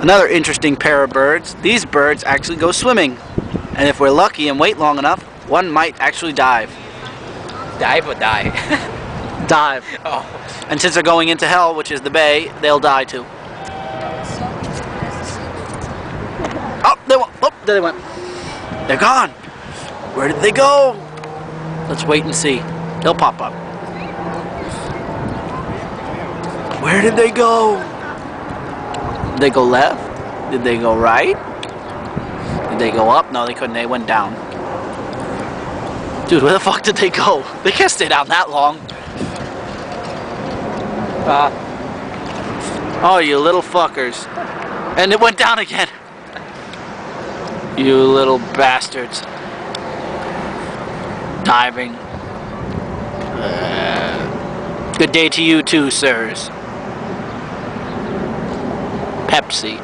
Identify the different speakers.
Speaker 1: Another interesting pair of birds. These birds actually go swimming. And if we're lucky and wait long enough, one might actually dive.
Speaker 2: Dive or die?
Speaker 1: Dive.
Speaker 2: Oh.
Speaker 1: And since they're going into hell, which is the bay, they'll die too. Oh, there they went. They're gone. Where did they go? Let's wait and see. They'll pop up. Where did they go? Did they go left? Did they go right? Did they go up? No, they couldn't. They went down. Dude, where the fuck did they go? They can't stay down that long. Oh, you little fuckers. And it went down again. You little bastards. Diving. Good day to you too, sirs. Pepsi.